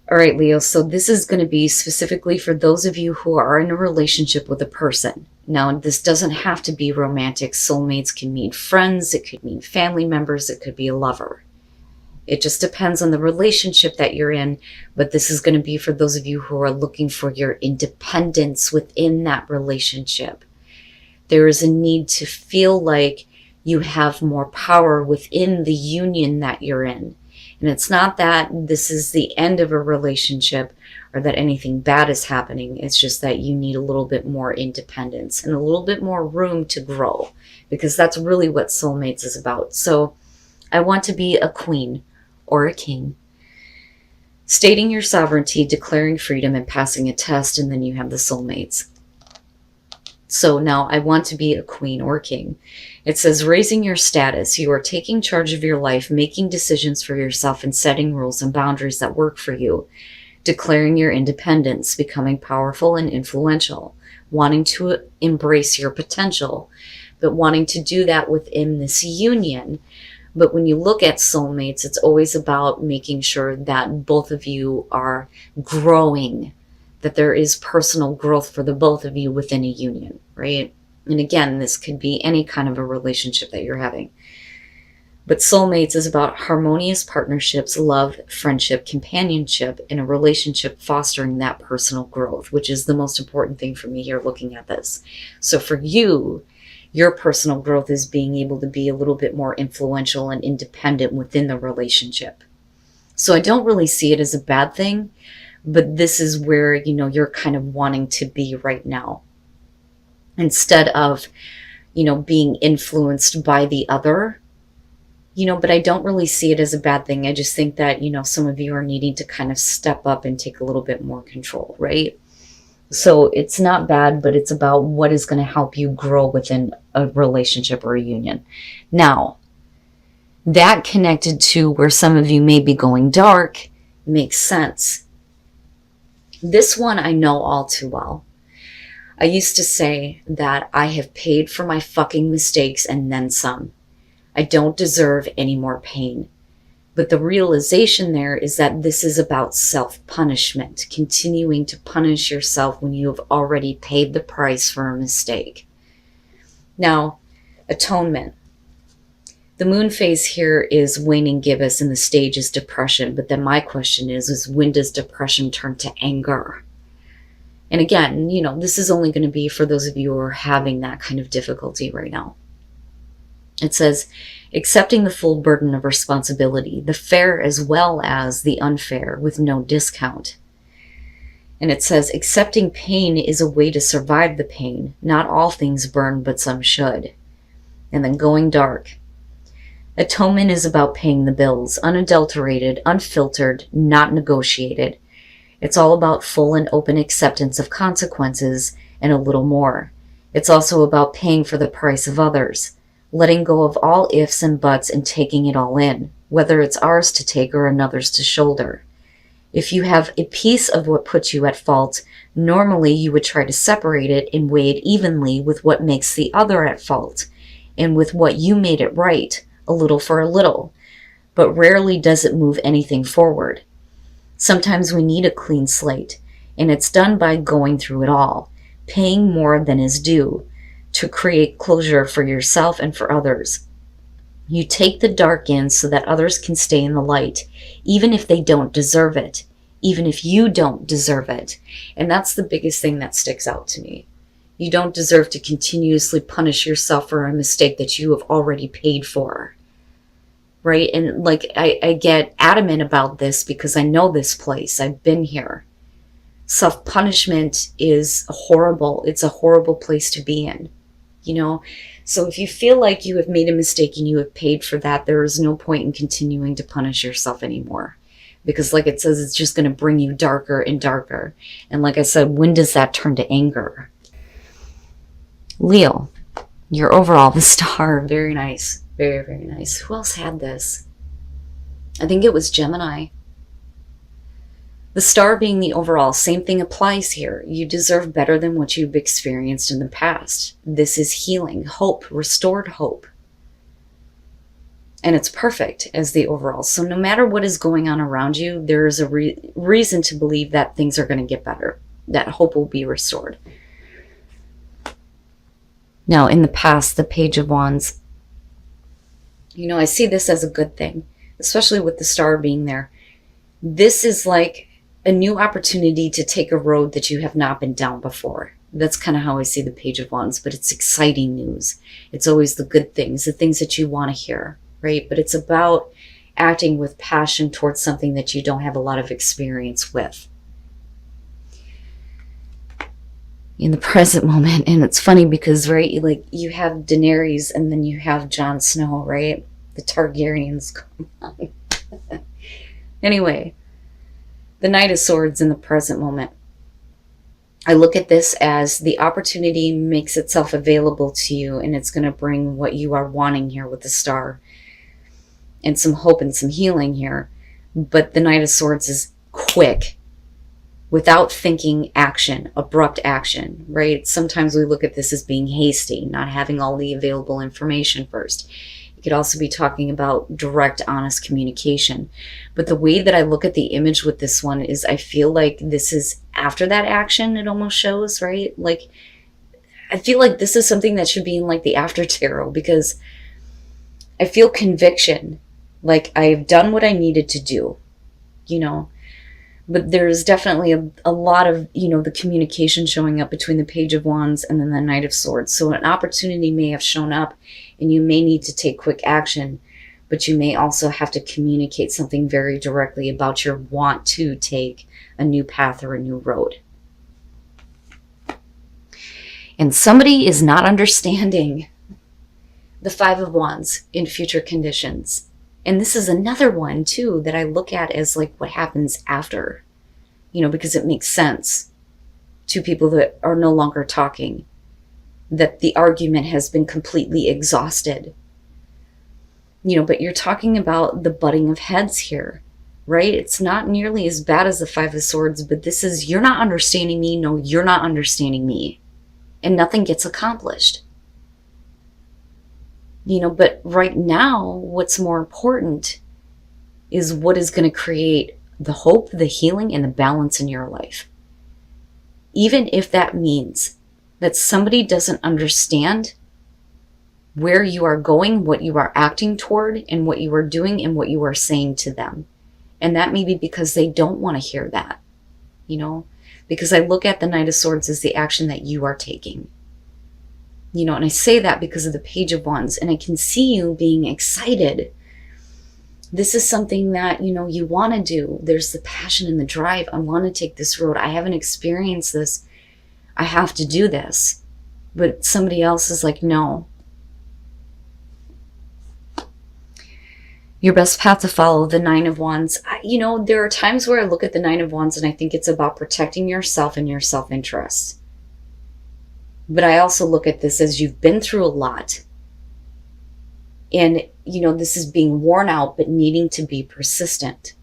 All right, Leo, so this is going to be specifically for those of you who are in a relationship with a person. Now, this doesn't have to be romantic. Soulmates can mean friends, it could mean family members, it could be a lover. It just depends on the relationship that you're in, but this is going to be for those of you who are looking for your independence within that relationship. There is a need to feel like you have more power within the union that you're in. And it's not that this is the end of a relationship or that anything bad is happening. It's just that you need a little bit more independence and a little bit more room to grow, because that's really what soulmates is about. So I want to be a queen or a king. Stating your sovereignty, declaring freedom, and passing a test, and then you have the soulmates. So now I want to be a queen or king. It says raising your status. You are taking charge of your life, making decisions for yourself, and setting rules and boundaries that work for you. Declaring your independence, becoming powerful and influential, wanting to embrace your potential, but wanting to do that within this union. But when you look at soulmates, it's always about making sure that both of you are growing, that there is personal growth for the both of you within a union, right? And again, this could be any kind of a relationship that you're having. But soulmates is about harmonious partnerships, love, friendship, companionship, in a relationship fostering that personal growth, which is the most important thing for me here looking at this. So for you, your personal growth is being able to be a little bit more influential and independent within the relationship. So I don't really see it as a bad thing, but this is where, you're kind of wanting to be right now. Instead of, being influenced by the other, but I don't really see it as a bad thing. I just think that, some of you are needing to kind of step up and take a little bit more control, right? So it's not bad, but it's about what is going to help you grow within a relationship or a union. Now, that connected to where some of you may be going dark makes sense. This one I know all too well. I used to say that I have paid for my fucking mistakes and then some. I don't deserve any more pain. But the realization there is that this is about self-punishment, continuing to punish yourself when you have already paid the price for a mistake. Now, atonement. The moon phase here is waning gibbous and the stage is depression. But then my question is when does depression turn to anger? And again, this is only going to be for those of you who are having that kind of difficulty right now. It says, accepting the full burden of responsibility, the fair as well as the unfair, with no discount. And it says, accepting pain is a way to survive the pain. Not all things burn, but some should. And then going dark. Atonement is about paying the bills, unadulterated, unfiltered, not negotiated. It's all about full and open acceptance of consequences and a little more. It's also about paying for the price of others, letting go of all ifs and buts and taking it all in, whether it's ours to take or another's to shoulder. If you have a piece of what puts you at fault, normally you would try to separate it and weigh it evenly with what makes the other at fault, and with what you made it right, a little for a little. But rarely does it move anything forward. Sometimes we need a clean slate, and it's done by going through it all, paying more than is due, to create closure for yourself and for others. You take the dark in so that others can stay in the light, even if they don't deserve it, even if you don't deserve it. And that's the biggest thing that sticks out to me. You don't deserve to continuously punish yourself for a mistake that you have already paid for. Right? And I get adamant about this because I know this place. I've been here. Self-punishment is horrible. It's a horrible place to be in. So if you feel like you have made a mistake and you have paid for that, there is no point in continuing to punish yourself anymore. Because like it says, it's just going to bring you darker and darker. And like I said, when does that turn to anger? Leo, your overall, the star, very nice. Very, very nice. Who else had this? I think it was Gemini. The star being the overall, same thing applies here. You deserve better than what you've experienced in the past. This is healing, hope, restored hope. And it's perfect as the overall. So no matter what is going on around you, there is a reason to believe that things are going to get better, that hope will be restored. Now, in the past, the Page of Wands, I see this as a good thing, especially with the star being there. This is like a new opportunity to take a road that you have not been down before. That's kind of how I see the Page of Wands, but it's exciting news. It's always the good things, the things that you want to hear, right? But it's about acting with passion towards something that you don't have a lot of experience with. In the present moment, and it's funny because, right, like you have Daenerys and then you have Jon Snow, right? The Targaryens come on. Anyway, the Knight of Swords in the present moment. I look at this as the opportunity makes itself available to you, and it's going to bring what you are wanting here with the star and some hope and some healing here. But the Knight of Swords is quick, without thinking action, abrupt action, right? Sometimes we look at this as being hasty, not having all the available information first. You could also be talking about direct, honest communication. But the way that I look at the image with this one is I feel like this is after that action, it almost shows, right? Like, I feel like this is something that should be in like the after tarot, because I feel conviction, like I've done what I needed to do, But there's definitely a lot of, the communication showing up between the Page of Wands and then the Knight of Swords. So an opportunity may have shown up and you may need to take quick action, but you may also have to communicate something very directly about your want to take a new path or a new road. And somebody is not understanding the Five of Wands in future conditions. And this is another one, too, that I look at as like what happens after, because it makes sense to people that are no longer talking, that the argument has been completely exhausted. But you're talking about the butting of heads here, right? It's not nearly as bad as the Five of Swords, but this is, you're not understanding me. No, you're not understanding me. And nothing gets accomplished. But right now, what's more important is what is going to create the hope, the healing, and the balance in your life. Even if that means that somebody doesn't understand where you are going, what you are acting toward, and what you are doing, and what you are saying to them. And that may be because they don't want to hear that, because I look at the Knight of Swords as the action that you are taking. And I say that because of the Page of Wands, and I can see you being excited. This is something that, you want to do. There's the passion and the drive. I want to take this road. I haven't experienced this. I have to do this. But somebody else is like, no. Your best path to follow, the Nine of Wands. There are times where I look at the Nine of Wands and I think it's about protecting yourself and your self-interest. But I also look at this as you've been through a lot. And, this is being worn out, but needing to be persistent.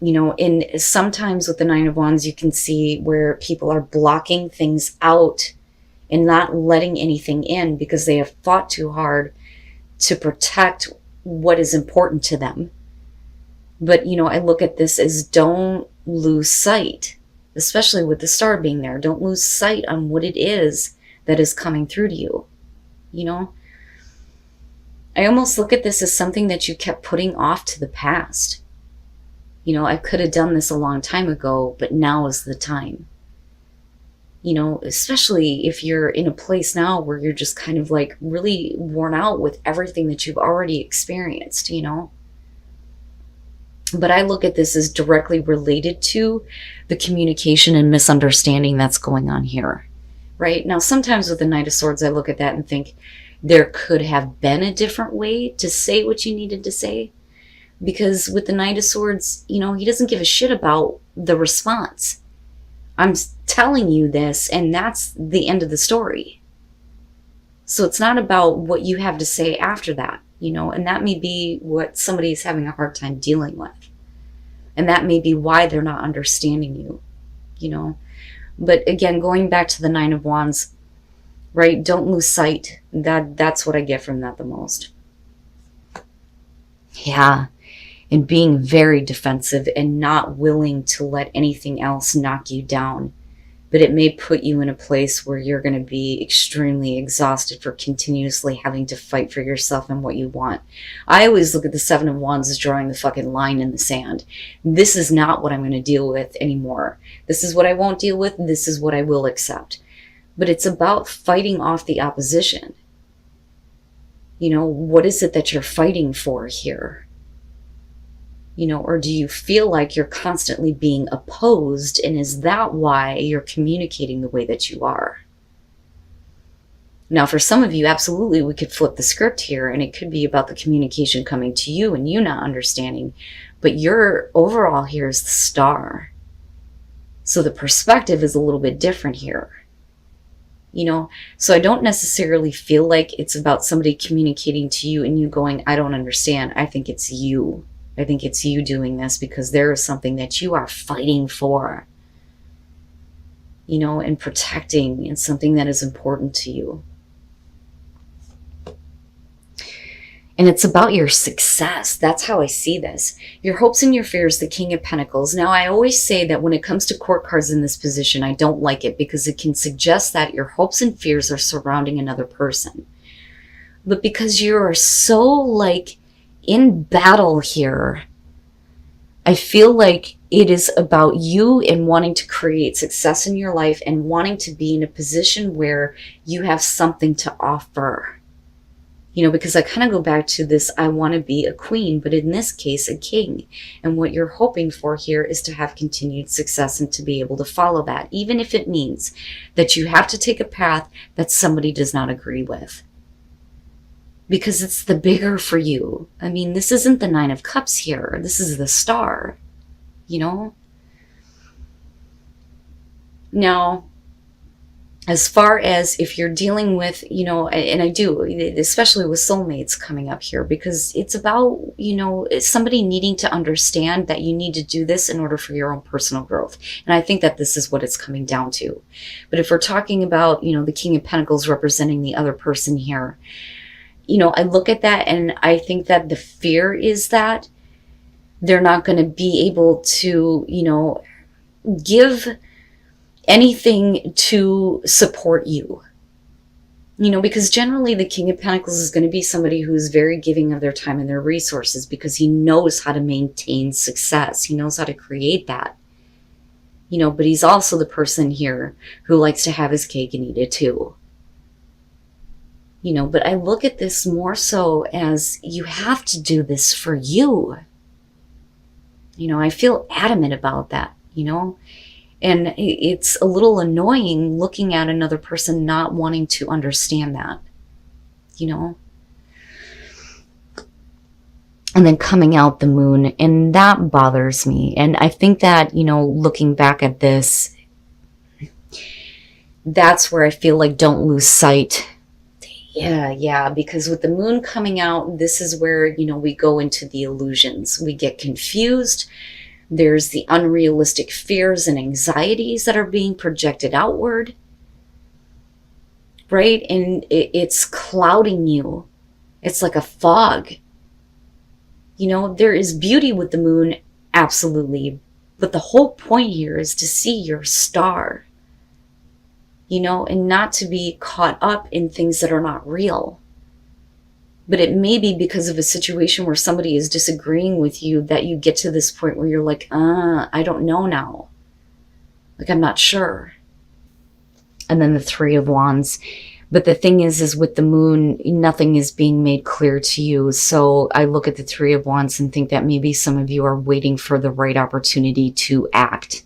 And sometimes with the Nine of Wands, you can see where people are blocking things out and not letting anything in because they have fought too hard to protect what is important to them. But, I look at this as don't lose sight. Especially with the star being there. Don't lose sight on what it is that is coming through to you. I almost look at this as something that you kept putting off to the past. I could have done this a long time ago, but now is the time. Especially if you're in a place now where you're just kind of like really worn out with everything that you've already experienced, But I look at this as directly related to the communication and misunderstanding that's going on here, right? Now, sometimes with the Knight of Swords, I look at that and think there could have been a different way to say what you needed to say. Because with the Knight of Swords, he doesn't give a shit about the response. I'm telling you this, and that's the end of the story. So it's not about what you have to say after that. And that may be what somebody's having a hard time dealing with. And that may be why they're not understanding you, But again, going back to the Nine of Wands, right? Don't lose sight. That's what I get from that the most. Yeah. And being very defensive and not willing to let anything else knock you down. But it may put you in a place where you're going to be extremely exhausted for continuously having to fight for yourself and what you want. I always look at the Seven of Wands as drawing the fucking line in the sand. This is not what I'm going to deal with anymore. This is what I won't deal with. This is what I will accept. But it's about fighting off the opposition. You know, what is it that you're fighting for here? You know, or do you feel like you're constantly being opposed, and is that why you're communicating the way that you are? Now, for some of you, absolutely, we could flip the script here, and it could be about the communication coming to you and you not understanding, but your overall here is the Star. So the perspective is a little bit different here. You know, so I don't necessarily feel like it's about somebody communicating to you and you going, I don't understand. I think it's you. I think it's you doing this because there is something that you are fighting for, you know, and protecting, and something that is important to you. And it's about your success. That's how I see this. Your hopes and your fears, the King of Pentacles. Now, I always say that when it comes to court cards in this position, I don't like it because it can suggest that your hopes and fears are surrounding another person. But because you are so like in battle here, I feel like it is about you and wanting to create success in your life and wanting to be in a position where you have something to offer. You know, because I kind of go back to this, I want to be a queen, but in this case, a king. And what you're hoping for here is to have continued success and to be able to follow that, even if it means that you have to take a path that somebody does not agree with. Because it's the bigger for you. I mean, this isn't the Nine of Cups here. This is the Star, you know? Now, as far as if you're dealing with, you know, and I do, especially with soulmates coming up here, because it's about, you know, somebody needing to understand that you need to do this in order for your own personal growth. And I think that this is what it's coming down to. But if we're talking about, you know, the King of Pentacles representing the other person here, you know, I look at that and I think that the fear is that they're not going to be able to, you know, give anything to support you. You know, because generally the King of Pentacles is going to be somebody who's very giving of their time and their resources because he knows how to maintain success. He knows how to create that. You know, but he's also the person here who likes to have his cake and eat it too. You know, but I look at this more so as you have to do this for you. You know, I feel adamant about that, you know, and it's a little annoying looking at another person not wanting to understand that, you know. And then coming out the Moon, and that bothers me. And I think that, you know, looking back at this, that's where I feel like don't lose sight. Yeah, because with the Moon coming out, this is where, you know, we go into the illusions. We get confused. There's the unrealistic fears and anxieties that are being projected outward, right? And it's clouding you. It's like a fog. You know, there is beauty with the Moon, absolutely. But the whole point here is to see your star. You know, and not to be caught up in things that are not real. But it may be because of a situation where somebody is disagreeing with you that you get to this point where you're like, I don't know now. Like, I'm not sure. And then the Three of Wands. But the thing is with the Moon, nothing is being made clear to you. So I look at the Three of Wands and think that maybe some of you are waiting for the right opportunity to act.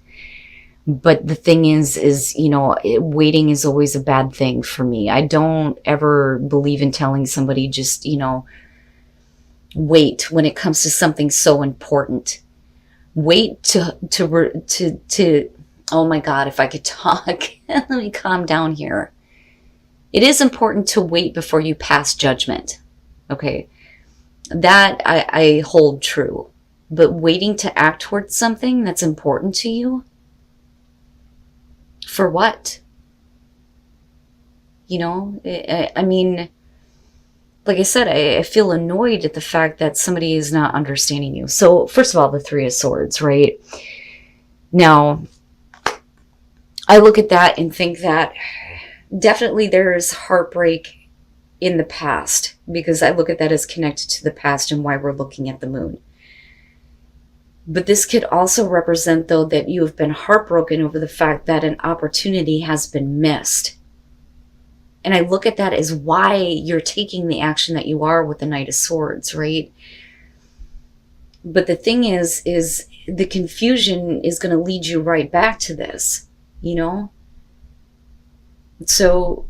But the thing is, you know, waiting is always a bad thing for me. I don't ever believe in telling somebody just, you know, wait when it comes to something so important. Wait to oh my God, if I could talk. Let me calm down here. It is important to wait before you pass judgment. Okay. That I hold true. But waiting to act towards something that's important to you, for what? You know, I mean, like I said, I feel annoyed at the fact that somebody is not understanding you. So first of all, the Three of Swords, right? Now, I look at that and think that definitely there's heartbreak in the past, because I look at that as connected to the past and why we're looking at the moon. But this could also represent, though, that you have been heartbroken over the fact that an opportunity has been missed. And I look at that as why you're taking the action that you are with the Knight of Swords, right? But the thing is the confusion is going to lead you right back to this, you know? So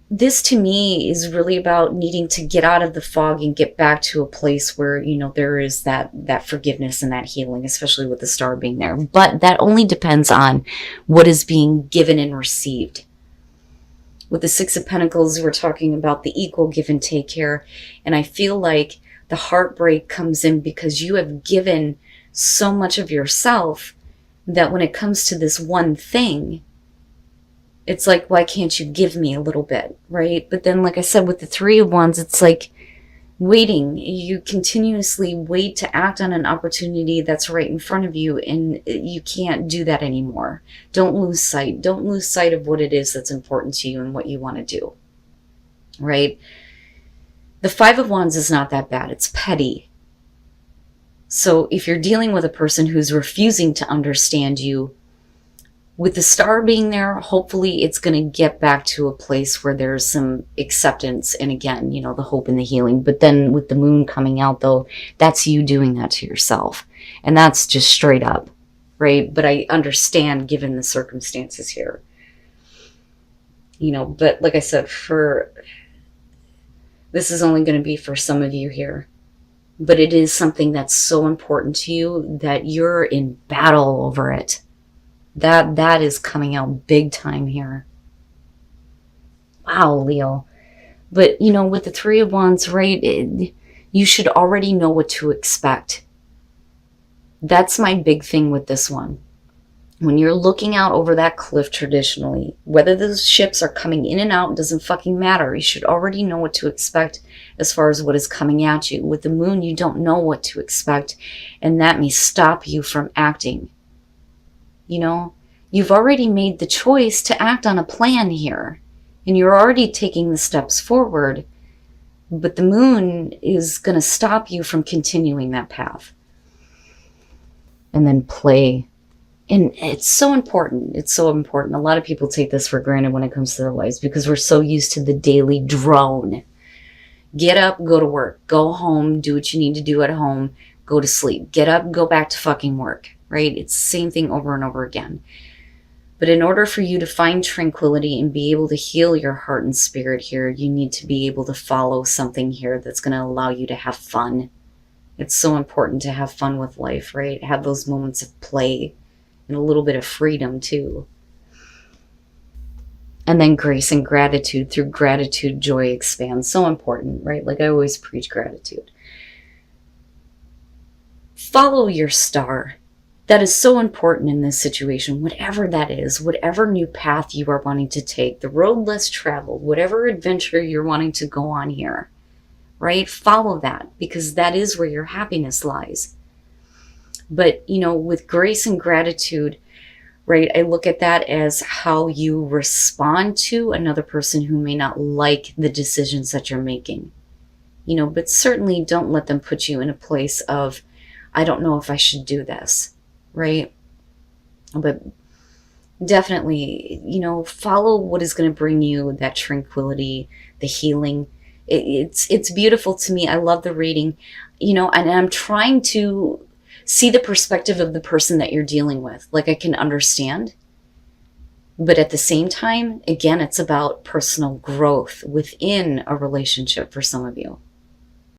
this to me is really about needing to get out of the fog and get back to a place where, you know, there is that forgiveness and that healing, especially with the star being there. But that only depends on what is being given and received. With the Six of Pentacles, we're talking about the equal give and take here. And I feel like the heartbreak comes in because you have given so much of yourself that when it comes to this one thing, it's like, why can't you give me a little bit, right? But then, like I said, with the Three of Wands, it's like waiting. You continuously wait to act on an opportunity that's right in front of you, and you can't do that anymore. Don't lose sight. Don't lose sight of what it is that's important to you and what you want to do, right? The Five of Wands is not that bad. It's petty. So if you're dealing with a person who's refusing to understand you, with the star being there, hopefully it's going to get back to a place where there's some acceptance and, again, you know, the hope and the healing. But then with the moon coming out, though, that's you doing that to yourself. And that's just straight up, right? But I understand given the circumstances here. You know, but like I said, this is only going to be for some of you here. But it is something that's so important to you that you're in battle over it. That is coming out big time here. Wow, Leo. But, you know, with the Three of Wands, right, you should already know what to expect. That's my big thing with this one. When you're looking out over that cliff traditionally, whether those ships are coming in and out, doesn't fucking matter. You should already know what to expect as far as what is coming at you. With the moon, you don't know what to expect, and that may stop you from acting. You know, you've already made the choice to act on a plan here, and you're already taking the steps forward, but the moon is going to stop you from continuing that path. And then play. And it's so important. It's so important. A lot of people take this for granted when it comes to their lives because we're so used to the daily drone. Get up, go to work, go home, do what you need to do at home, go to sleep. Get up, go back to fucking work. Right? It's the same thing over and over again. But in order for you to find tranquility and be able to heal your heart and spirit here, you need to be able to follow something here that's going to allow you to have fun. It's so important to have fun with life, right? Have those moments of play and a little bit of freedom too. And then grace and gratitude. Through gratitude, joy expands. So important, right? Like I always preach gratitude. Follow your star. That is so important in this situation, whatever that is, whatever new path you are wanting to take, the road less traveled, whatever adventure you're wanting to go on here, right? Follow that, because that is where your happiness lies. But, you know, with grace and gratitude, right, I look at that as how you respond to another person who may not like the decisions that you're making. You know, but certainly don't let them put you in a place of, I don't know if I should do this. Right? But definitely, you know, follow what is going to bring you that tranquility, the healing. It's beautiful to me. I love the reading, you know, and I'm trying to see the perspective of the person that you're dealing with. Like I can understand. But at the same time, again, it's about personal growth within a relationship for some of you.